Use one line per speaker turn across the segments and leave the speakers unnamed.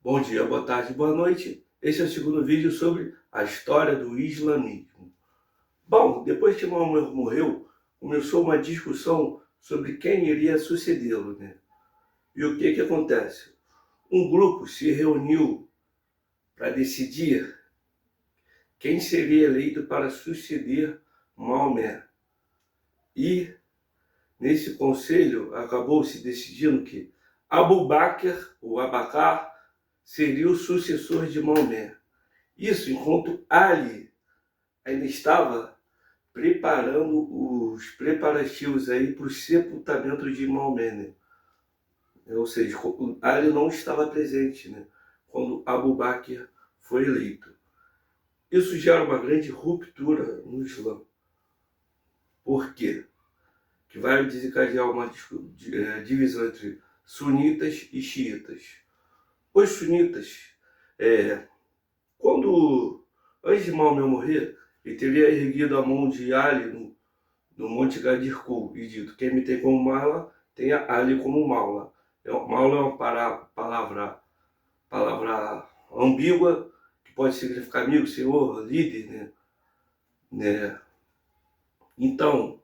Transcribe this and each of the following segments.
Bom dia, boa tarde, boa noite. Esse é o segundo vídeo sobre a história do islamismo. Bom, depois que Maomé morreu, começou uma discussão sobre quem iria sucedê-lo, né? E o que acontece? Um grupo se reuniu para decidir quem seria eleito para suceder Maomé. E nesse conselho acabou se decidindo que Abu Bakr, ou Abacar, seria o sucessor de Maomé. Isso enquanto Ali ainda estava preparando os preparativos aí para o sepultamento de Maomé, né? Ou seja, Ali não estava presente, né, quando Abu Bakr foi eleito. Isso gera uma grande ruptura no Islã. Por quê? Que vai desencadear uma divisão entre sunitas e xiitas. Os sunitas, quando antes de Maomé morrer, ele teria erguido a mão de Ali no Monte Gadir Kul e dito: quem me tem como mala, tenha Ali como mala. Mala é uma palavra ambígua que pode significar amigo, senhor, líder, né? Então,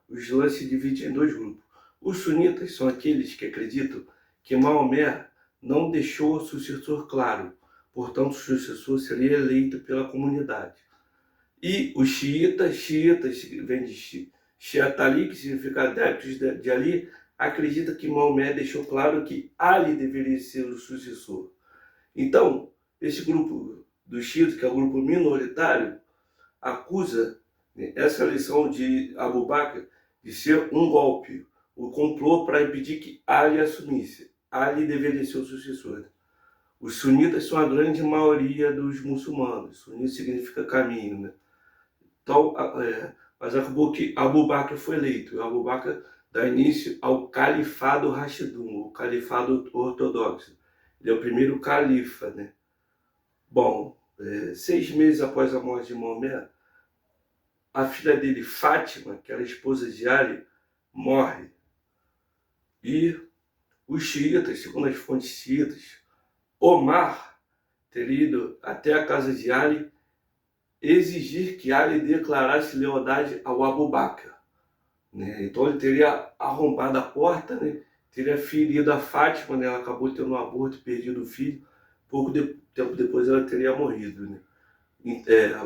o Islã se divide em dois grupos. Os sunitas são aqueles que acreditam que Maomé não deixou o sucessor claro, portanto, o sucessor seria eleito pela comunidade. E os xiitas vem de Shiat Ali, que significa adeptos de Ali, acredita que Maomé deixou claro que Ali deveria ser o sucessor. Então, esse grupo dos xiitas, que é o grupo minoritário, acusa, né, essa eleição de Abu Bakr de ser um golpe, um complô para impedir que Ali assumisse. Ali deveria ser o sucessor. Os sunitas são a grande maioria dos muçulmanos. Sunita significa caminho, né? Então, mas acabou que Abu Bakr foi eleito. Abu Bakr dá início ao Califado Rashidun, o Califado Ortodoxo. Ele é o primeiro califa, né? Bom, 6 meses após a morte de Maomé, a filha dele, Fátima, que era esposa de Ali, morre. E os xiitas, segundo as fontes xiitas, Omar teria ido até a casa de Ali exigir que Ali declarasse lealdade ao Abu Bakr, né? Então ele teria arrombado a porta, né? Teria ferido a Fátima, né? Ela acabou tendo um aborto e perdido o filho. Tempo depois ela teria morrido, né?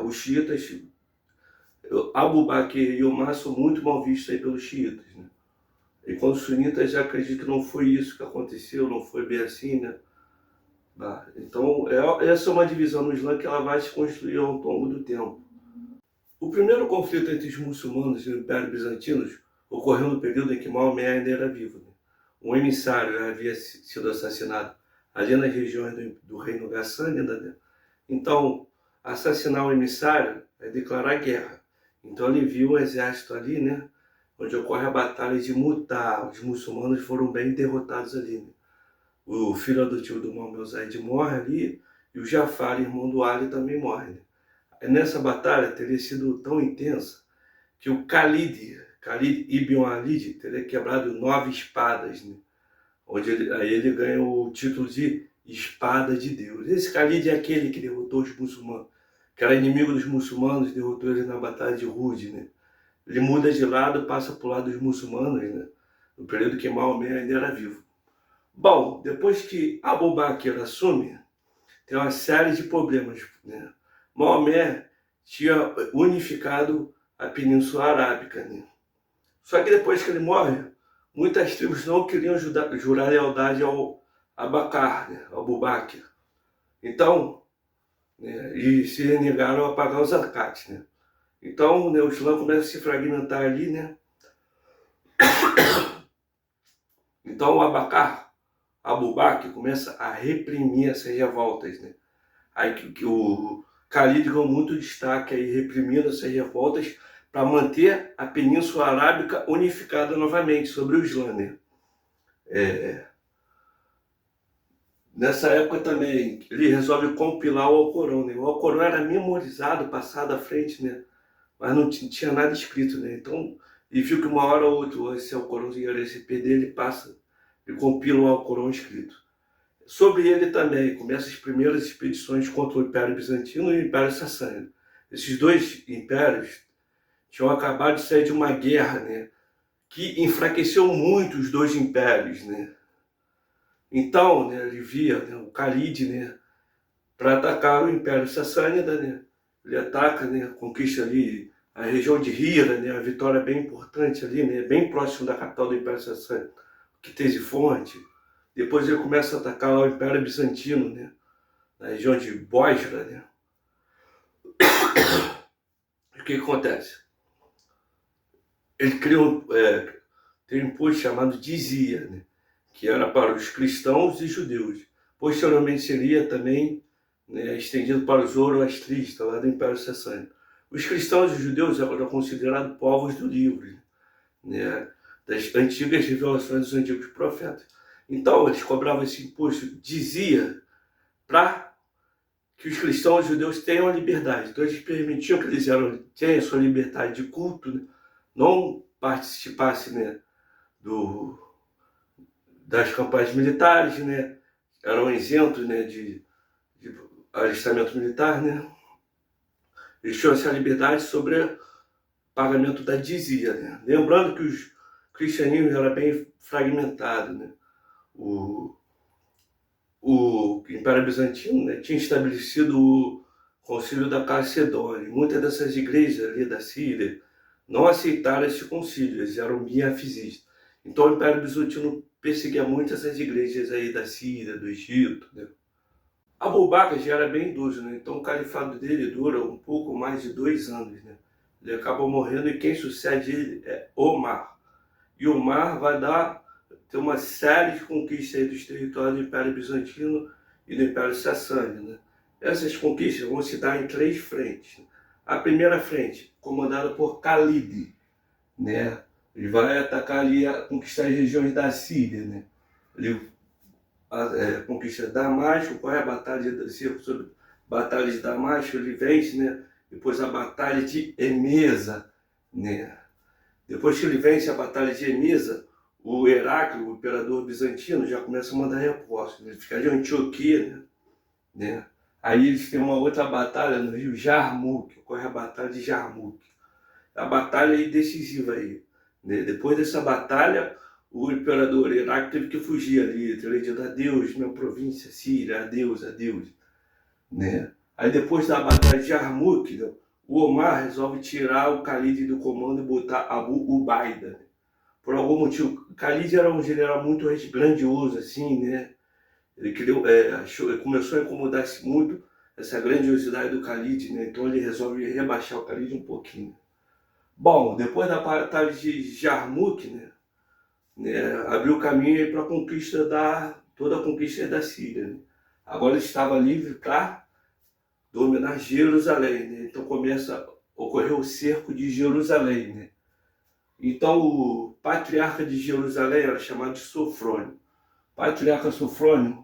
Os xiitas, Abu Bakr e Omar são muito mal vistos aí pelos xiitas, né? Enquanto os sunitas já acreditam que não foi isso que aconteceu, não foi bem assim, né? Então, essa é uma divisão no Islã que ela vai se construir ao longo do tempo. O primeiro conflito entre os muçulmanos e o Império Bizantino ocorreu no período em que Maomé ainda era vivo, né? Um emissário havia sido assassinado ali nas regiões do reino Gassânida, né? Então, assassinar o emissário é declarar guerra. Então ele viu um exército ali, né, onde ocorre a batalha de Mutá. Os muçulmanos foram bem derrotados ali, né? O filho adotivo do Maomé Zaid morre ali e o Jafar, irmão do Ali, também morre, né? Nessa batalha teria sido tão intensa que o Khalid ibn Walid, teria quebrado 9 espadas, né? Aí ele ganha o título de Espada de Deus. Esse Khalid é aquele que derrotou os muçulmanos, que era inimigo dos muçulmanos, derrotou ele na batalha de Uhud, né? Ele muda de lado, passa para o lado dos muçulmanos, né? No período que Maomé ainda era vivo. Bom, depois que Abu Bakr assume, tem uma série de problemas, né? Maomé tinha unificado a Península Arábica, né? Só que depois que ele morre, muitas tribos não queriam jurar lealdade ao Abacar, né? Ao Abu Bakr. Então, né, e se negaram a pagar os zakat, né? Então, né, o Islã começa a se fragmentar ali, né? Então, o Abacar, Abu Bakr, começa a reprimir essas revoltas, né? Aí que o Khalid ganhou muito destaque aí, reprimindo essas revoltas para manter a Península Arábica unificada novamente sobre o Islã, né? Nessa época também ele resolve compilar o Alcorão, né? O Alcorão era memorizado, passado à frente, né? Mas não tinha nada escrito, né? Então ele viu que uma hora ou outra esse Alcorão ia se perder, ele compila o Alcorão escrito. Sobre ele também começam as primeiras expedições contra o Império Bizantino e o Império Sassânida. Esses dois impérios tinham acabado de sair de uma guerra, né, que enfraqueceu muito os dois impérios, né. Então, né, ele via, né, o Khalid, né, para atacar o Império Sassânida, né, ele ataca, né, conquista ali a região de Hira, né, a vitória bem importante ali, né, bem próximo da capital do Império Sassânida, Ctesifonte. Depois ele começa a atacar lá o Império Bizantino, né, na região de Bósfora, né. O que acontece? Ele criou, tem um imposto chamado dizia, né, que era para os cristãos e judeus. Posteriormente seria também, né, estendido para os zoroastristas, lá do Império Sassânida. Os cristãos e os judeus eram considerados povos do livro, né, das antigas revelações dos antigos profetas. Então, eles cobravam esse imposto, dizia, para que os cristãos e os judeus tenham a liberdade. Então, eles permitiam que eles tenham a sua liberdade de culto, né, não participassem, né, das campanhas militares, né, eram isentos, né, de alistamento militar, né. Eles tinham essa liberdade sobre o pagamento da dizia, né. Lembrando que os cristianismo era bem fragmentado, né. O Império Bizantino, né, tinha estabelecido o Concílio da Calcedônia. Muitas dessas igrejas ali da Síria não aceitaram esse concílio, eles eram miafisistas. Então o Império Bizantino perseguia muito essas igrejas aí da Síria, do Egito, né. Abu Bakr já era bem idoso, né? Então o califado dele dura um pouco mais de 2 anos, né? Ele acabou morrendo e quem sucede ele é Omar. E Omar vai ter uma série de conquistas aí dos territórios do Império Bizantino e do Império Sassânida, né? Essas conquistas vão se dar em 3 frentes. A primeira frente, comandada por Khalid, né? Ele vai atacar ali, conquistar as regiões da Síria, né? Ele conquista Damasco, qual é a batalha sobre batalha de Damasco, ele vence, né? Depois a batalha de Emesa, né? Depois que ele vence a batalha de Emesa, o Heráclio, o imperador bizantino, já começa a mandar reforços. Ele fica de Antioquia, né? Aí eles têm uma outra batalha no rio Jarmuk, ocorre a batalha de Jarmuk. A batalha aí decisiva aí, né? Depois dessa batalha, o imperador Heráclio teve que fugir ali, ter dito adeus, minha província Síria, adeus, adeus, né? Aí depois da batalha de Jarmuk, né, o Omar resolve tirar o Khalid do comando e botar Abu Ubaida, né? Por algum motivo, Khalid era um general muito grandioso, assim, né? Ele criou, ele começou a incomodar-se muito essa grandiosidade do Khalid, né? Então ele resolve rebaixar o Khalid um pouquinho. Bom, depois da batalha de Jarmuk, né, abriu caminho para a conquista toda a conquista da Síria, né? Agora ele estava livre para dominar Jerusalém, né? Então começa a ocorrer o cerco de Jerusalém, né? Então o patriarca de Jerusalém era chamado de Sofrônio. O patriarca Sofrônio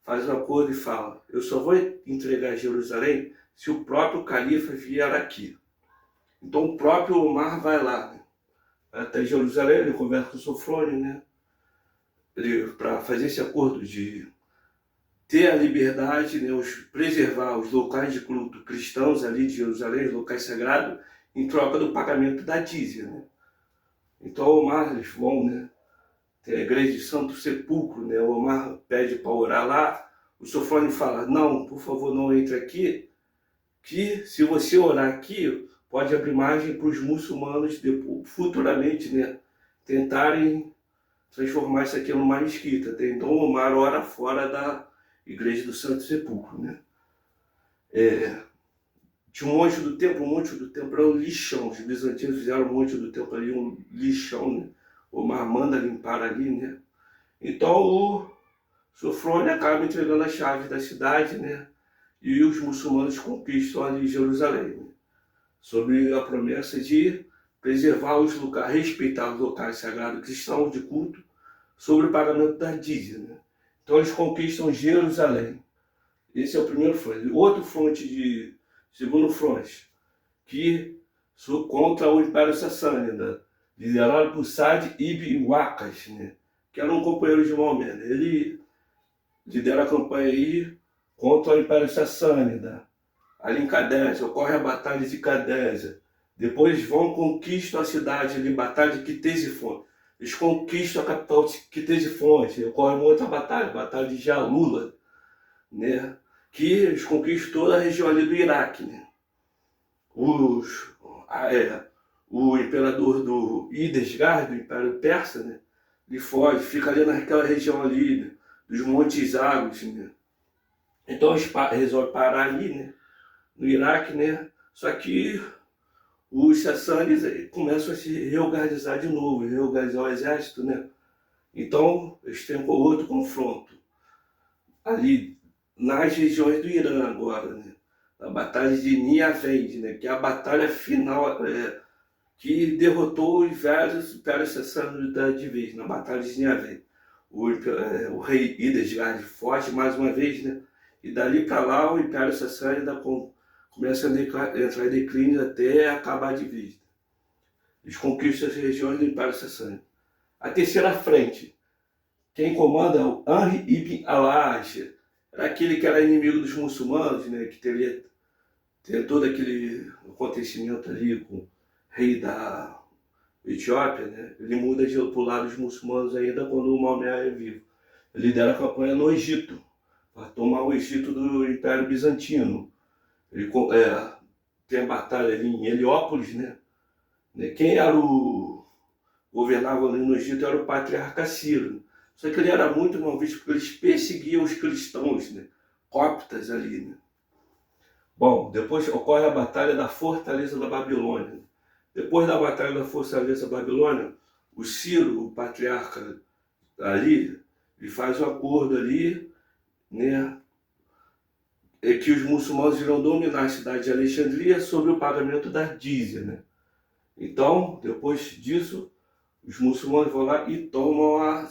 faz um acordo e fala: eu só vou entregar Jerusalém se o próprio califa vier aqui. Então o próprio Omar vai lá, né, até Jerusalém, ele conversa com o Sofrônio, né, para fazer esse acordo de ter a liberdade, né, preservar os locais de culto cristãos ali de Jerusalém, os locais sagrados, em troca do pagamento da dízia, né. Então Omar, eles vão, né, tem a igreja de Santo Sepulcro, né, o Omar pede para orar lá, o Sofrônio fala: não, por favor, não entre aqui, que se você orar aqui, pode abrir margem para os muçulmanos futuramente, né, tentarem transformar isso aqui numa mesquita. Então Omar ora fora da igreja do Santo Sepulcro, né. Tinha um monte do templo, era um lixão. Os bizantinos fizeram um monte do templo ali, um lixão, né. Omar manda limpar ali, né. Então o Sofrônio acaba entregando as chaves da cidade, né, e os muçulmanos conquistam ali Jerusalém, né, sob a promessa de preservar os lugares, respeitar os locais sagrados cristãos de culto, sobre o pagamento da dízia, né. Então eles conquistam Jerusalém. Esse é o primeiro fronte. Outro fronte segundo fronte, que contra o Império Sassânida, liderado por Sa'd ibn Waqqas, né, que era um companheiro de Maomé. Ele lidera a campanha aí contra o Império Sassânida. Ali em Cadésia, ocorre a Batalha de Cadésia. Depois vão conquistar a cidade ali, Batalha de Quitesifonte. Eles conquistam a capital de Quitesifonte. Ocorre uma outra batalha, Batalha de Jalula, né? Que eles conquistam toda a região ali do Iraque, né? O imperador do Idesgard, do Império Persa, né? Ele foge, fica ali naquela região ali, né? Dos Montes Águas, né? Então eles resolvem parar ali, né? No Iraque, né? Só que os sassânidas começam a se reorganizar de novo, reorganizar o exército, né? Então eles têm outro confronto ali nas regiões do Irã agora, né? A Batalha de Niavend, né? Que é a batalha final que derrotou os velhos impérios sassânidas de vez, na Batalha de Niavend. O rei Idesgard foge mais uma vez, né? E dali para lá o Império Sassânida começa a entrar em declínio até acabar de vez. Eles conquistam as regiões do Império Sassânida. A terceira frente, quem comanda é o Amr ibn al-Ashir, era aquele que era inimigo dos muçulmanos, né? Que teria todo aquele acontecimento ali com o rei da Etiópia, né? Ele muda para o lado dos muçulmanos ainda quando o Maomé é vivo. Ele lidera a campanha no Egito, para tomar o Egito do Império Bizantino. Ele tem a batalha ali em Heliópolis, né? Quem era governava ali no Egito era o patriarca Ciro. Só que ele era muito mal visto porque eles perseguiam os cristãos, né? Coptas ali, né? Bom, depois ocorre a Batalha da Fortaleza da Babilônia. Depois da Batalha da Fortaleza da Babilônia, o Ciro, o patriarca ali, ele faz um acordo ali, né? Que os muçulmanos irão dominar a cidade de Alexandria sobre o pagamento da dízia, né? Então, depois disso, os muçulmanos vão lá e tomam a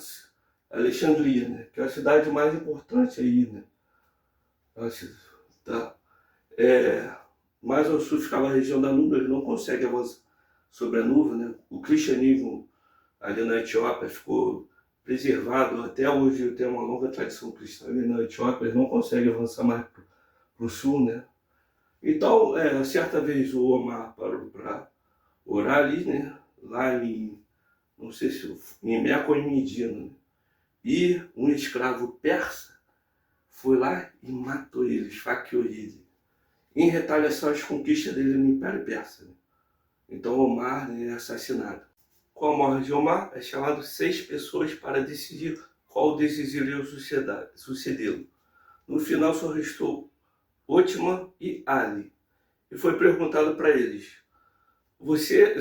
Alexandria, né? Que é a cidade mais importante aí, né? Tá? Mais ao sul ficava a região da Núbia, ele não consegue avançar sobre a Núbia, né? O cristianismo ali na Etiópia ficou preservado, até hoje tem uma longa tradição cristã ali na Etiópia, eles não conseguem avançar mais para o sul, né? Então, certa vez o Omar parou para orar ali, né? Lá em, não sei se em Meca ou em Medina, né? E um escravo persa foi lá e matou ele, esfaqueou ele, em retaliação às conquistas dele no Império Persa, né? Então Omar, né, é assassinado. Com a morte de Omar, é chamado 6 pessoas para decidir qual desses iriam sucedê-lo. No final só restou Otman e Ali. E foi perguntado para eles: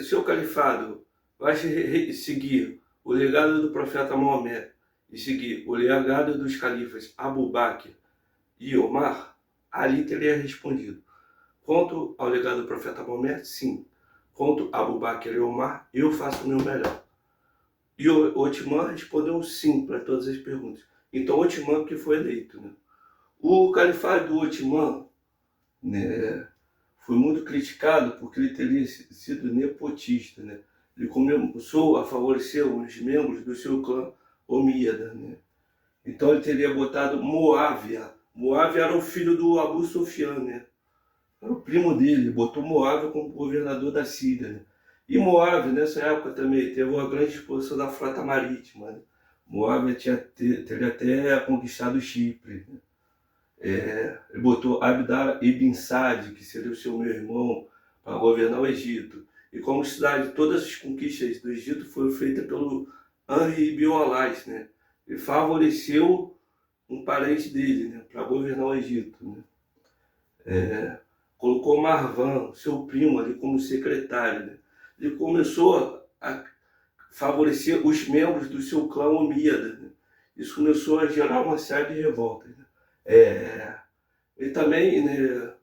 seu califado, vai seguir o legado do profeta Maomé e seguir o legado dos califas Abu Bakr e Omar? Ali teria respondido: quanto ao legado do profeta Maomé, sim. Quanto a Abu Bakr e Omar, eu faço o meu melhor. E o Otman respondeu sim para todas as perguntas. Então Otman que foi eleito, né? O califado do Otman, né, foi muito criticado porque ele teria sido nepotista, né? Ele começou a favorecer os membros do seu clã Omíada, né? Então ele teria botado Muávia. Muávia era o filho do Abu Sufyan, né? Era o primo dele, botou Muávia como governador da Síria, né? E Muávia, nessa época também, teve uma grande exposição da frota marítima, né? Muávia teria até conquistado Chipre, né? Ele botou Abdallah ibn Sa'd, que seria o seu meu irmão, para governar o Egito. E como cidade, todas as conquistas do Egito foram feitas pelo Amr ibn al-As, né? Ele favoreceu um parente dele, né, para governar o Egito, né? Colocou Marwan, seu primo, ali como secretário, né? Ele começou a favorecer os membros do seu clã Omíada, né? Isso começou a gerar uma série de revoltas, né? Ele também, né,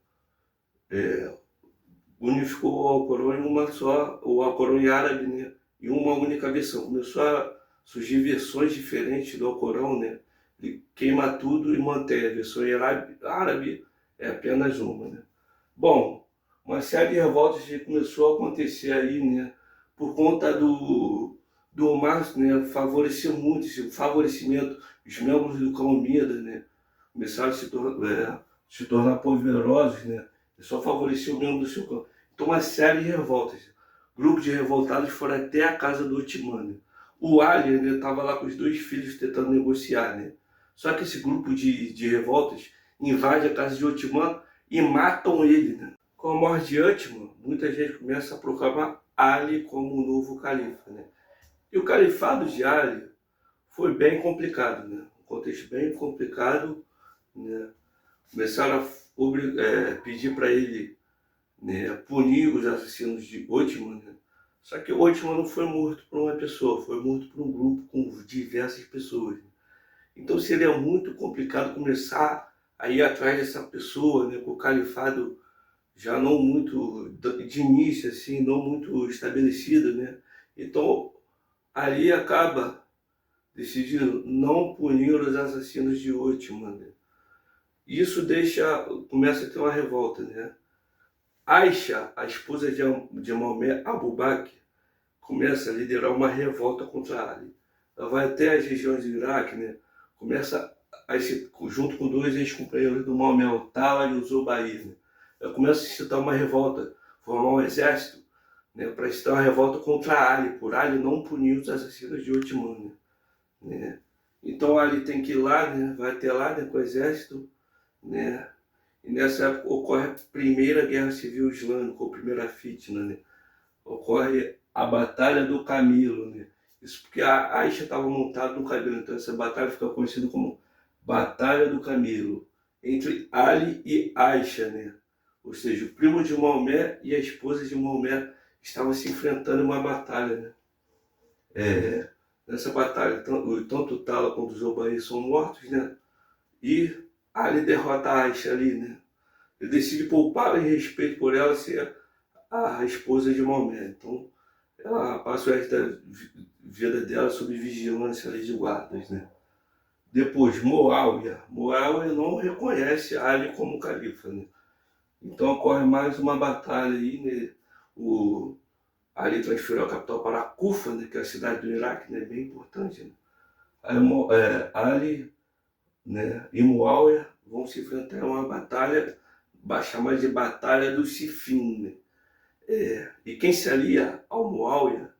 unificou o Alcorão em uma só, o Alcorão em árabe, né, em uma única versão. Começou a surgir versões diferentes do Alcorão, né? Ele queima tudo e mantém. A versão em árabe é apenas uma, né? Bom, uma série de revoltas que começou a acontecer aí, né? Por conta do Omar, né, favorecer muito esse favorecimento os membros do clã Mida, né, começaram a se tornar poderosos, né, e só favorecia o membro do seu clã. Então uma série de revoltas. Grupos de revoltados foram até a casa do Otimã, né. O Ali estava lá com os 2 filhos tentando negociar, né. Só que esse grupo de revoltas invade a casa de Otimã e matam ele, né. Com a morte de Otimã, muita gente começa a proclamar Ali como o novo califa, né. E o califado de Ali foi bem complicado, né? Um contexto bem complicado, né? Começaram a pedir para ele, né, punir os assassinos de Othman, né? Só que Othman não foi morto por uma pessoa, foi morto por um grupo com diversas pessoas, né? Então seria muito complicado começar a ir atrás dessa pessoa, né, com o califado já não muito de início, assim, não muito estabelecido, né? Então ali acaba decidindo não punir os assassinos de Othman, né? Isso começa a ter uma revolta, né? Aisha, a esposa de Maomé Abu Bakr, começa a liderar uma revolta contra Ali. Ela vai até as regiões do Iraque, né? Começa junto com 2 ex-companheiros do Maomé, o Tala e o Zubair, né? Ela começa a incitar uma revolta, formar um exército, né, para incitar uma revolta contra Ali, por Ali não punir os assassinos de Othman, né? Então Ali tem que ir lá, né? Vai até lá, né, com o exército, né? E nessa época ocorre a primeira guerra civil islâmica, ou primeira fitna, né? Ocorre a Batalha do Camelo, né? Isso porque a Aisha estava montada no camelo, então essa batalha fica conhecida como Batalha do Camelo, entre Ali e Aisha, né? Ou seja, o primo de Maomé e a esposa de Maomé estavam se enfrentando em uma batalha, né? Nessa batalha, tanto o Tala quanto o Zubair são mortos, né? E Ali derrota a Aisha ali, né? Ele decide poupar em respeito por ela ser a esposa de Maomé. Então, ela passa o resto da vida dela sob vigilância ali de guardas, né? Depois, Muawiyah. Muawiyah não reconhece Ali como califa, né? Então ocorre mais uma batalha aí, né? Ali transferiu a capital para Kufa, né? Que é a cidade do Iraque, né? Bem importante, né? Aí, Ali, né, e Muawiyah vão se enfrentar em uma batalha chamada de Batalha do Siffin, né? E quem se alia ao Muawiyah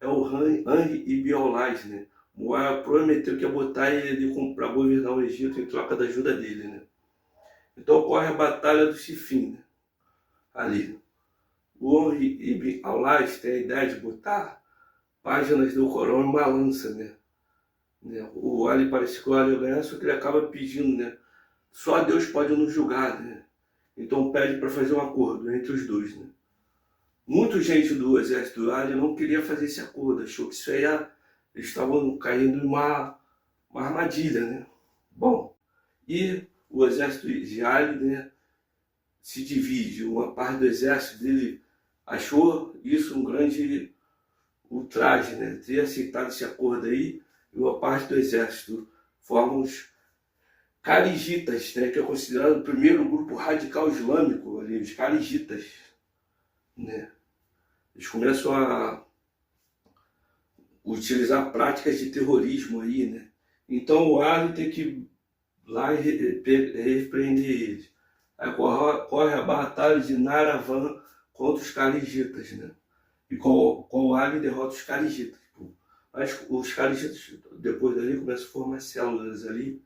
é o Henry ibn Olais, né? Muawiyah prometeu que ia botar ele para governar o Egito em troca da ajuda dele, né? Então ocorre a Batalha do Siffin, né? Ali. O Henry ibn Olais tem a ideia de botar páginas do Corão em uma lança, né? O Ali parece que o Ali ganha, só que ele acaba pedindo, né? Só Deus pode nos julgar, né? Então pede para fazer um acordo entre os dois, né? Muita gente do exército do Ali não queria fazer esse acordo, achou que isso aí eles estavam caindo em uma armadilha, né? Bom, e o exército de Ali, né, se divide. Uma parte do exército dele achou isso um grande ultraje, né? Ter aceitado esse acordo aí, e uma parte do exército formam os Kharijitas, né, que é considerado o primeiro grupo radical islâmico ali, os Kharijitas, né? Eles começam a utilizar práticas de terrorismo aí, né? Então o Ali tem que ir lá e repreender eles. Aí corre a batalha de Naravan contra os Kharijitas, né? E com o Ali derrota os Kharijitas. Mas os Kharijitas, depois dali, começam a formar células ali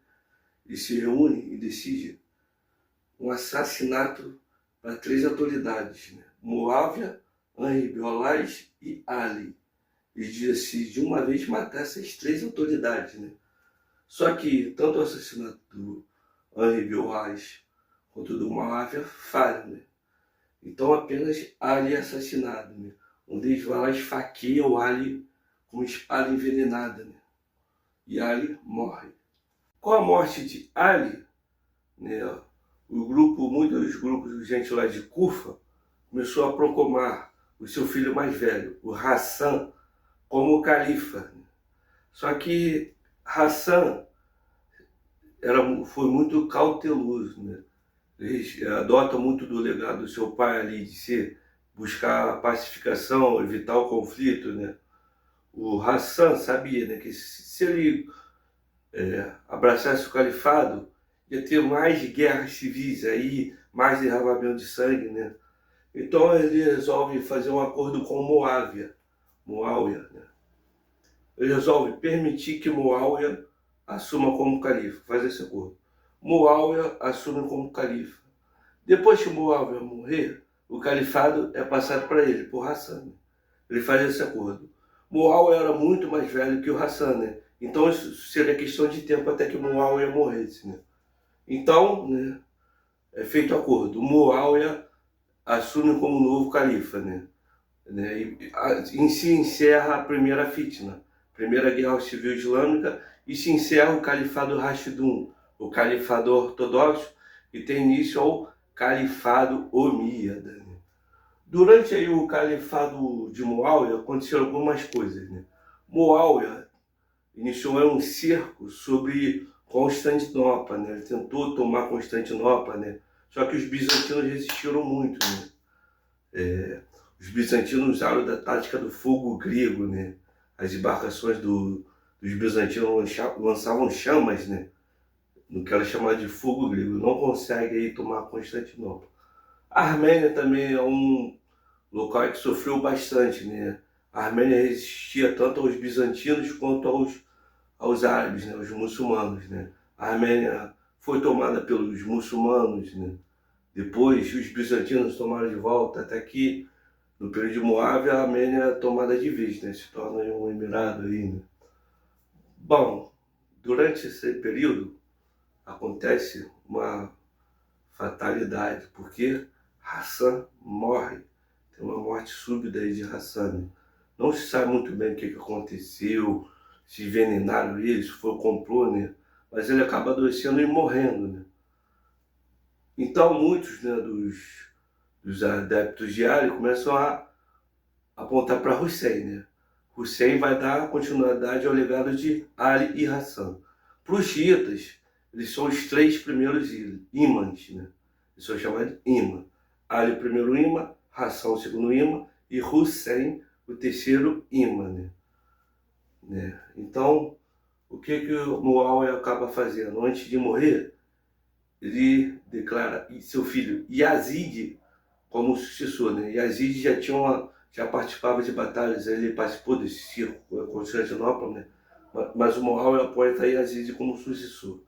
e se reúnem e decidem um assassinato para 3 autoridades, né? Muawiyah, Henry ibn Olais e Ali. E decide de uma vez matar essas 3 autoridades, né? Só que tanto o assassinato do Henry ibn Olais quanto do Muawiyah falham, né? Então apenas Ali é assassinado, né? Um deles vai lá e esfaqueia o Ali com uma espada envenenada, né? E Ali morre. Com a morte de Ali, né, muitos grupos de gente lá de Kufa começou a proclamar o seu filho mais velho, o Hassan, como califa. Só que Hassan foi muito cauteloso, né? Ele adota muito do legado do seu pai ali, de buscar a pacificação, evitar o conflito, né? O Hassan sabia, né, que se ele abraçasse o califado, ia ter mais guerras civis aí, mais derramamento de sangue, né? Então ele resolve fazer um acordo com Muáwia, né? Ele resolve permitir que Muáwia assuma como califa, faz esse acordo. Muáwia assume como califa. Depois que Muáwia morrer, o califado é passado para ele, por Hassan. Ele faz esse acordo. Muáwia era muito mais velho que o Hassan, né? Então isso seria questão de tempo até que Muáwia morresse, né? Então, né, é feito acordo. Muáwia assume como novo califa, né? E se encerra a primeira fitna, primeira guerra civil islâmica, e se encerra o califado Rashidun, o califado ortodoxo, e tem início ao califado omíada, né? Durante aí o califado de Muáwia aconteceram algumas coisas, né? Muáwia iniciou um cerco sobre Constantinopla, né? Ele tentou tomar Constantinopla, né? Só que os bizantinos resistiram muito, né? Os bizantinos usaram da tática do fogo grego, né? As embarcações dos bizantinos lançavam chamas, né? No que era chamado de fogo grego. Não consegue aí tomar Constantinopla. A Armênia também é um local que sofreu bastante, né? A Armênia resistia tanto aos bizantinos quanto aos árabes, né? Aos muçulmanos, né? A Armênia foi tomada pelos muçulmanos, né? Depois os bizantinos tomaram de volta, até que no período de Moábia a Armênia é tomada de vez, né? Se torna um emirado aí, né? Bom, durante esse período acontece uma fatalidade, porque Hassan morre. Tem uma morte súbita aí de Hassan, né? Não se sabe muito bem o que aconteceu, se envenenaram ele, se foi complô, né? Mas ele acaba adoecendo e morrendo, né? Então muitos, né, dos adeptos de Ali começam a apontar para Hussein, né? Hussein vai dar continuidade ao legado de Ali e Hassan. Para os xiitas, eles são os três primeiros imãs, né? Eles são chamados de imã. Ali o primeiro imã, Hassan o segundo imã e Hussein o terceiro imã, né? Então, o que o Muawiyah acaba fazendo? Antes de morrer, ele declara seu filho Yazid como sucessor, né? Yazid já participava de batalhas, ele participou desse circo com Constantinopla, né? Mas o Muawiyah apoia Yazid como sucessor.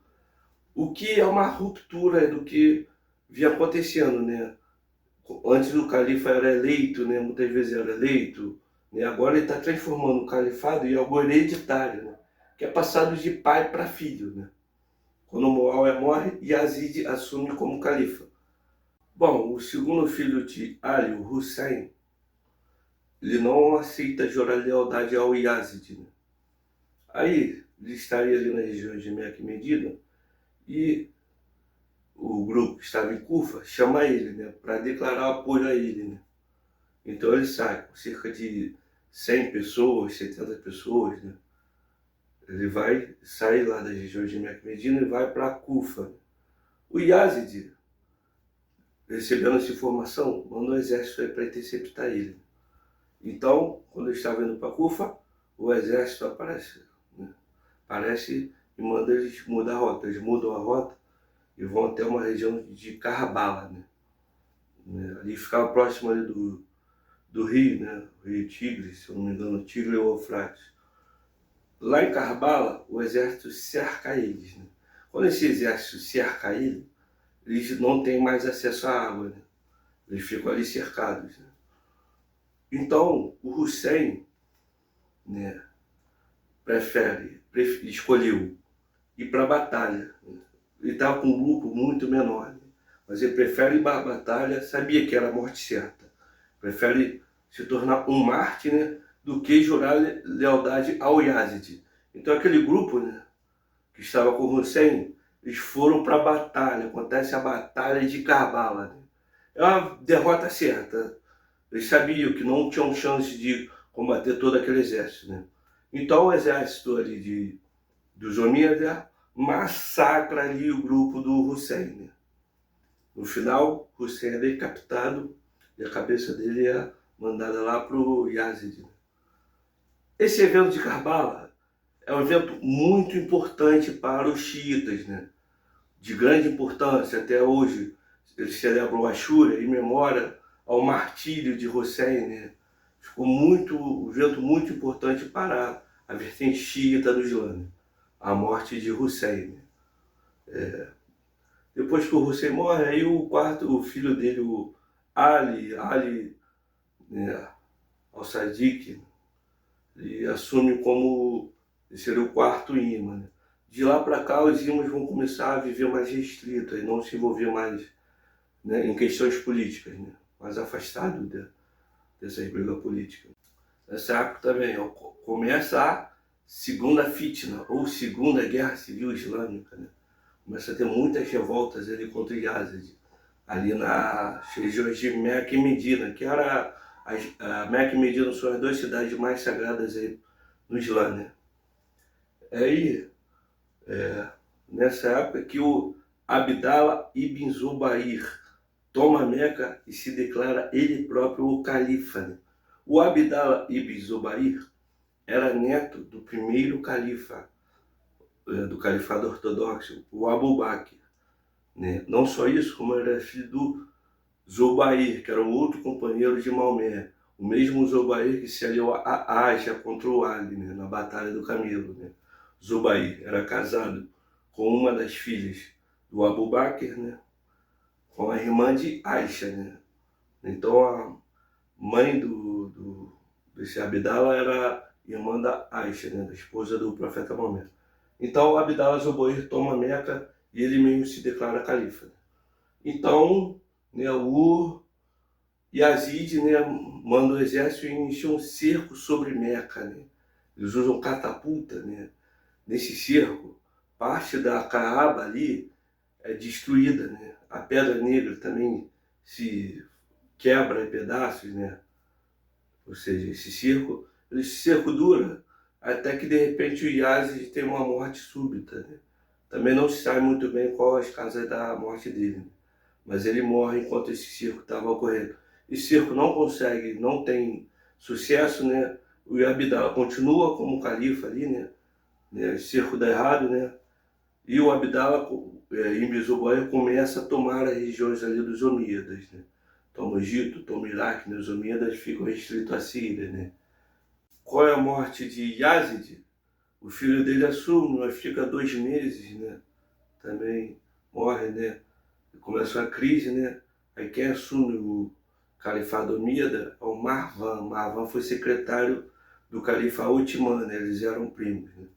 O que é uma ruptura do que vinha acontecendo, né? Antes o califa era eleito, né? Muitas vezes era eleito, né? Agora ele está transformando o califado em algo hereditário, né? Que é passado de pai para filho, né? Quando Muawiyah morre, Yazid assume como califa. Bom, o segundo filho de Ali, o Hussein, ele não aceita jurar lealdade ao Yazid, né? Aí ele estaria ali na região de Meca e Medina e o grupo que estava em Kufa chama ele, né, para declarar apoio a ele, né? Então ele sai com cerca de 100 pessoas, 70 pessoas, né? Ele vai sair lá da região de Meca e Medina e vai para Kufa. O Yazid, recebendo essa informação, manda um exército para interceptar ele. Então, quando ele estava indo para Kufa, o exército aparece, né? Aparece e manda eles mudar a rota. Eles mudam a rota e vão até uma região de Karbala, né? Ali ficava próximo ali do rio, né? O rio Tigre, se eu não me engano, Tigre ou Eufrates. Lá em Karbala, o exército cerca eles, né? Quando esse exército cerca eles não têm mais acesso à água, né? Eles ficam ali cercados, né? Então, o Hussein, né, escolheu ir para a batalha. Ele estava com um grupo muito menor, né? Mas ele prefere ir para a batalha, sabia que era a morte certa. Prefere se tornar um mártir, né, do que jurar lealdade ao Yazid. Então aquele grupo, né, que estava com o Hussein, eles foram para a batalha. Acontece a batalha de Karbala, né? É uma derrota certa. Eles sabiam que não tinham chance de combater todo aquele exército, né? Então o exército ali dos Omíadas massacra ali o grupo do Hussein, né? No final, Hussein é decapitado e a cabeça dele é mandada lá para o Yazid, né? Esse evento de Karbala é um evento muito importante para os xiitas, né? De grande importância até hoje. Eles celebram o Ashura em memória ao martírio de Hussein, né? Ficou um evento muito importante para a vertente xiita do Islã, né? A morte de Hussein. Depois que o Hussein morre, aí o filho dele, o Ali, né, al-Sadiq, ele assume como ele seria o quarto imã, né? De lá para cá, os imãs vão começar a viver mais restritos e não se envolver mais, né, em questões políticas, né? Mais afastado dessas brigas políticas. Nessa época também ó, começa a segunda fitna, ou segunda guerra civil islâmica, né? Começa a ter muitas revoltas ali contra Yazid, ali nas regiões de Meca e Medina, que era a Meca e Medina são as duas cidades mais sagradas aí no Islã, né? Aí, nessa época que o Abdallah ibn Zubair toma Meca e se declara ele próprio o califa, né? O Abdallah ibn Zubair era neto do primeiro califa, do califado ortodoxo, o Abu Bakr, né? Não só isso, como era filho do Zubair, que era um outro companheiro de Maomé, o mesmo Zubair que se aliou a Aisha contra o Ali, né? Na Batalha do Camelo, né? Zubair era casado com uma das filhas do Abu Bakr, né? Com a irmã de Aisha, né? Então a mãe desse Abdallah era irmã da Aisha, né? Da esposa do profeta Maomé. Então o Abdallah Zubair toma Meca e ele mesmo se declara califa. Então, né, o Yazid, né, manda o exército e inicia um cerco sobre Meca, né? Eles usam catapulta, né? Nesse cerco, parte da Kaaba ali é destruída, né? A Pedra Negra também se quebra em pedaços, né? Ou seja, esse cerco dura até que de repente o Yazid tem uma morte súbita, né? Também não se sabe muito bem qual as causas da morte dele, né? Mas ele morre enquanto esse circo estava ocorrendo. Esse circo não consegue, não tem sucesso, né? O Abdallah continua como califa ali, né? O circo dá errado, né? E o Abdallah, em Zubair, começa a tomar as regiões ali dos Omíadas, né? Toma o Egito, toma o Iraque, né? Os Omíadas ficam restritos à Síria, né? Qual é a morte de Yazid? O filho dele assume, mas fica 2 meses, né? Também morre, né? Começa uma crise, né? Aí quem assume o califado omíada é o Marwan. Marwan foi secretário do califa Othman, né? Eles eram primos, né?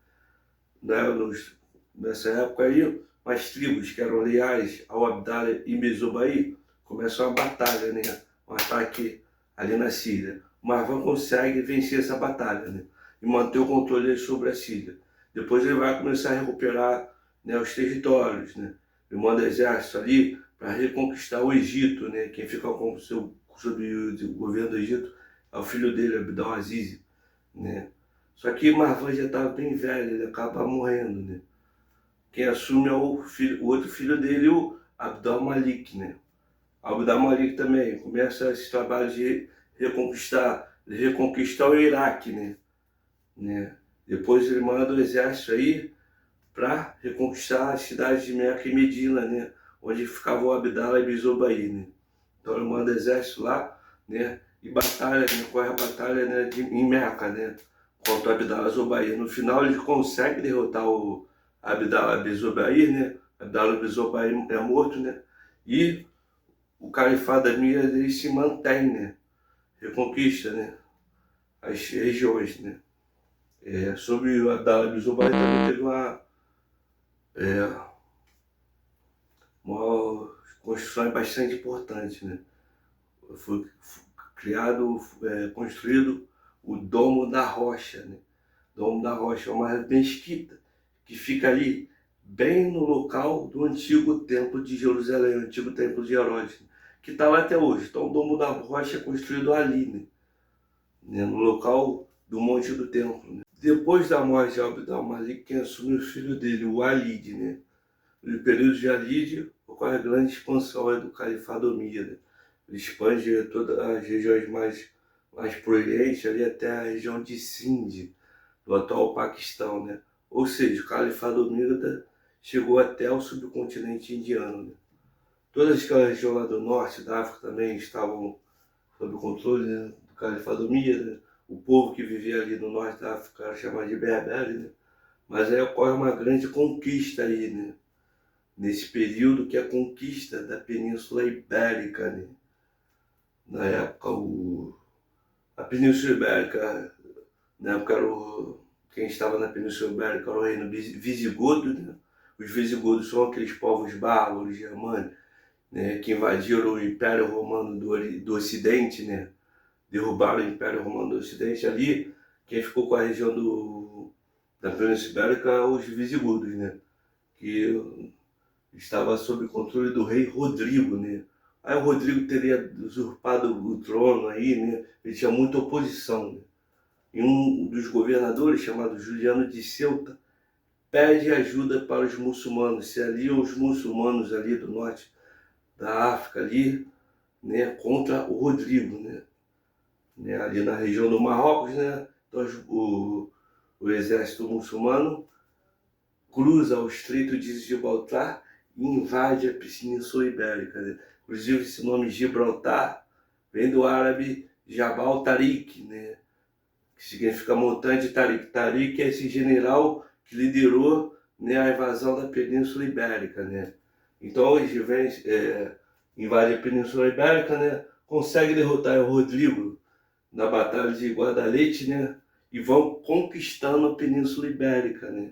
Nessa época aí, as tribos que eram leais ao Abdallah ibn Zubayr começam uma batalha, né? Um ataque ali na Síria. O Marwan consegue vencer essa batalha, né? E manter o controle sobre a Síria. Depois ele vai começar a recuperar, né, os territórios, né? Ele manda exército ali para reconquistar o Egito, né? Quem fica sob o governo do Egito é o filho dele, Abdul Aziz, né? Só que Marwan já estava bem velho, ele acaba morrendo, né? Quem assume é o outro filho dele, o Abdul Malik, né? Abdul Malik também começa esse trabalho de reconquistar o Iraque, né? Depois ele manda o exército aí para reconquistar as cidades de Meca e Medina, né? Onde ficava o Abdallah ibn Zubayr, né? Então ele manda exército lá, né? E batalha, né? Corre a batalha, né? Em Meca, né? Contra o Abdallah Zubayr. No final ele consegue derrotar o Abdallah ibn Zubayr, né? Abdallah ibn Zubayr é morto, né? E o califado Amir ele se mantém, né? Reconquista, né? As regiões, né? Sobre o Abdallah ibn Zubayr também teve uma construção bastante importante, né? Foi construído o Domo da Rocha, né? Domo da Rocha é uma mesquita que fica ali bem no local do antigo templo de Jerusalém, o antigo templo de Herodes, que está lá até hoje. Então o Domo da Rocha é construído ali, né? No local do Monte do Templo, né? Depois da morte de Abd al-Malik, quem assume o filho dele, o Walid, né? No período de Walid, ocorre a grande expansão do Califado Omíada. Ele expande todas as regiões mais proeminentes, ali até a região de Sind, do atual Paquistão, né? Ou seja, o Califado Omíyada chegou até o subcontinente indiano, né? Toda aquela região lá do norte da África também estavam sob o controle, né, do Califado Omíyada, né? O povo que vivia ali no norte da África era chamado de Berbere, né? Mas aí ocorre uma grande conquista aí, né? Nesse período, que é a conquista da Península Ibérica, né? Na época, a Península Ibérica, na época quem estava na Península Ibérica era o reino visigodo, né? Os visigodos são aqueles povos bárbaros, germânicos, né, que invadiram o Império Romano do Ocidente, né? Derrubaram o Império Romano do Ocidente ali. Quem ficou com a região da Península Ibérica, os visigodos, né? Que estava sob o controle do rei Rodrigo, né? Aí o Rodrigo teria usurpado o trono aí, né? Ele tinha muita oposição, né? E um dos governadores, chamado Juliano de Ceuta, pede ajuda para os muçulmanos. Se aliam os muçulmanos ali do norte da África ali, né, contra o Rodrigo, né, ali na região do Marrocos, né? Então o exército muçulmano cruza o Estreito de Gibraltar e invade a Península Ibérica, né? Inclusive esse nome Gibraltar vem do árabe Jabal Tariq, né, que significa montanha de Tariq. Tariq é esse general que liderou, né, a invasão da Península Ibérica, né? Então hoje vem, invade a Península Ibérica, né? Consegue derrotar o Rodrigo na Batalha de Guadalete, né? E vão conquistando a Península Ibérica, né?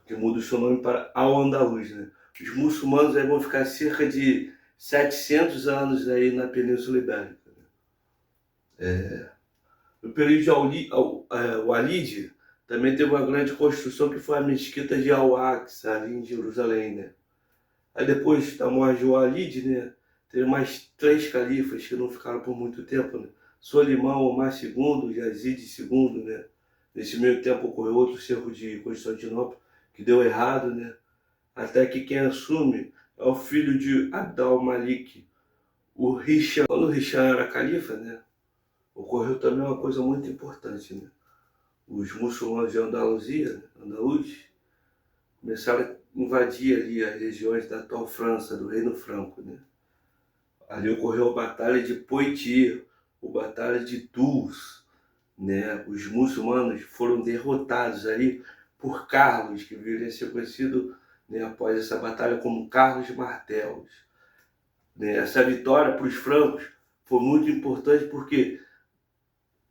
Que muda o seu nome para Al-Andalus, né? Os muçulmanos aí vão ficar cerca de 700 anos aí na Península Ibérica. No período de Walid, também teve uma grande construção que foi a mesquita de Al-Aqsa, ali em Jerusalém, né? Aí depois da morte de Walid, né, teve mais 3 califas que não ficaram por muito tempo, né? Solimão, Omar II, Yazid II, né? Nesse meio tempo ocorreu outro cerco de Constantinopla, que deu errado, né? Até que quem assume é o filho de Abd al-Malik, o Hisham. Quando o Hisham era califa, né, ocorreu também uma coisa muito importante, né? Os muçulmanos de Andaluzia, Andaluz, começaram a invadir ali as regiões da atual França, do Reino Franco, né? Ali ocorreu a Batalha de Poitiers, a Batalha de Tours, né? Os muçulmanos foram derrotados ali por Carlos, que viria a ser conhecido, né, após essa batalha como Carlos Martelos, né? Essa vitória para os francos foi muito importante porque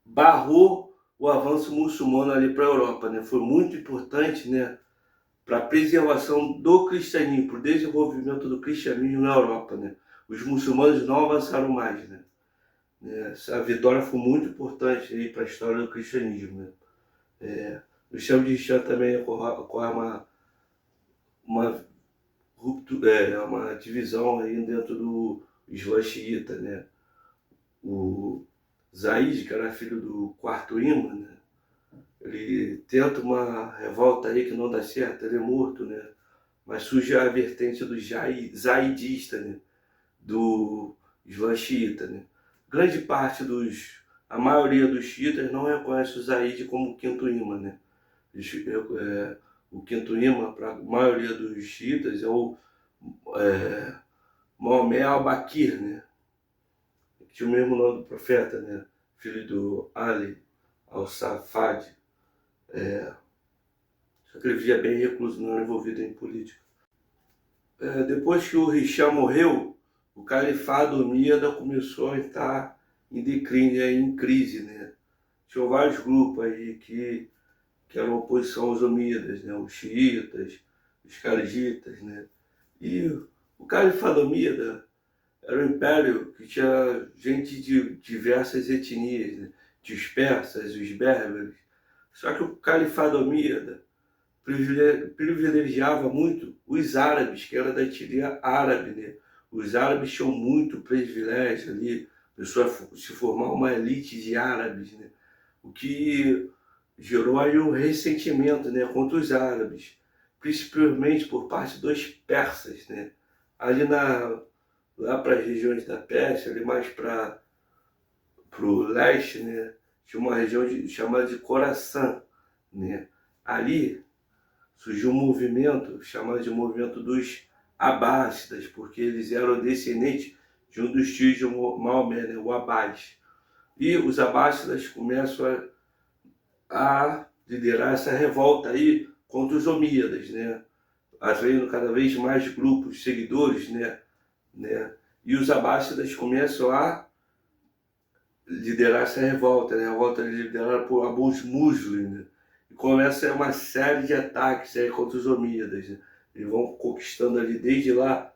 barrou o avanço muçulmano ali para a Europa, né? Foi muito importante, né, para a preservação do cristianismo, para o desenvolvimento do cristianismo na Europa, né? Os muçulmanos não avançaram mais, né? Essa vitória foi muito importante aí para a história do cristianismo, né? No chão de Islã também ocorre uma ruptura, uma divisão aí dentro do Islã xiita, né? O Zaid, que era filho do quarto imã, né, ele tenta uma revolta aí que não dá certo, ele é morto, né? Mas surge a vertente do zaidista, né? Do Islã xiita, né? Grande parte a maioria dos xiitas não reconhece o Zaid como quinto imã, né? O quinto imã, para a maioria dos xiitas, é o Maomé al-Bakir, né? Que tinha o mesmo nome do profeta, né? Filho do Ali al-Safad. Só que ele vivia bem recluso, não era envolvido em política. Depois que o Hisham morreu, o califado omíada começou a entrar em declínio, em crise, né? Tinha vários grupos aí que eram oposição aos omíadas, né? Os xiitas, os kharijitas, né? E o califado omíada era um império que tinha gente de diversas etnias, né? Tinha os persas, os berberes. Só que o califado omíada privilegiava muito os árabes, que era da etnia árabe, né? Os árabes tinham muito privilégio ali, pessoa se formar uma elite de árabes, né? O que gerou aí um ressentimento, né, contra os árabes, principalmente por parte dos persas, né? Ali lá para as regiões da Pérsia, ali mais para o leste, né, tinha uma região chamada de Khorasan, né? Ali surgiu um movimento chamado de movimento dos Abássidas, porque eles eram descendentes de um dos tios de Maomé, né? O Abbas. E os Abássidas começam a liderar essa revolta aí contra os Omíadas, né? Atraindo cada vez mais grupos, seguidores, né? E os Abássidas começam a liderar essa revolta, né? A revolta liderada por Abu-Muslim, né? E começa uma série de ataques aí contra os Omíadas, né? Eles vão conquistando ali desde lá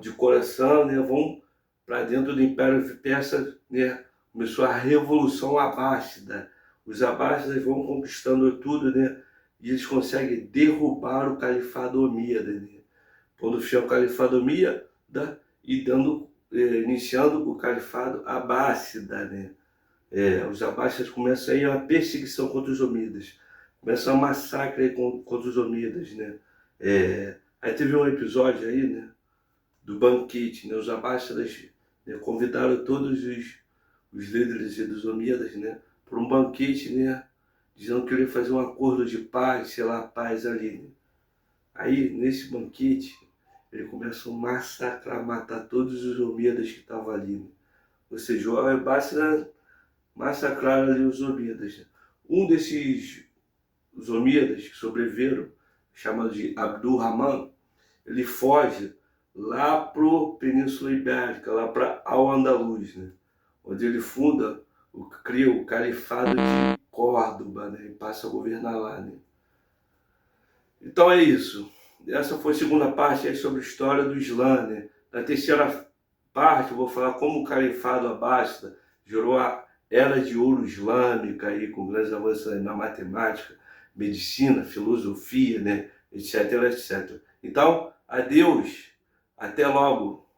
de Khorasan, né? Vão para dentro do Império Persa, né? Começou a Revolução Abássida. Os Abássidas vão conquistando tudo, né? E eles conseguem derrubar o Califado Omíada, né? Pondo fim ao Califado Omíada e iniciando o Califado Abássida, né? Os Abássidas começam aí uma perseguição contra os Omíadas, começa um massacre aí contra os Omíadas, né? Aí teve um episódio aí, né, do banquete, né? Os Abássidas, né, convidaram todos os líderes dos Omíadas, né, para um banquete, né, dizendo que queria fazer um acordo de paz, sei lá, paz ali, né? Aí, nesse banquete, ele começa a massacrar, matar todos os Omíadas que estavam ali, né? Ou seja, o Abássida massacraram ali os Omíadas, né? Um desses os Omíadas que sobreviveram, chamado de Abdul-Rahman, ele foge lá para a Península Ibérica, lá para Al-Andalus, né? Onde ele cria o Califado de Córdoba, né? E passa a governar lá, né? Então é isso. Essa foi a segunda parte aí sobre a história do Islã, né? Na terceira parte eu vou falar como o Califado Abássida gerou a Era de Ouro Islâmica, aí, com grandes avanços na matemática, medicina, filosofia, né? Etc, etc. Então, adeus, até logo.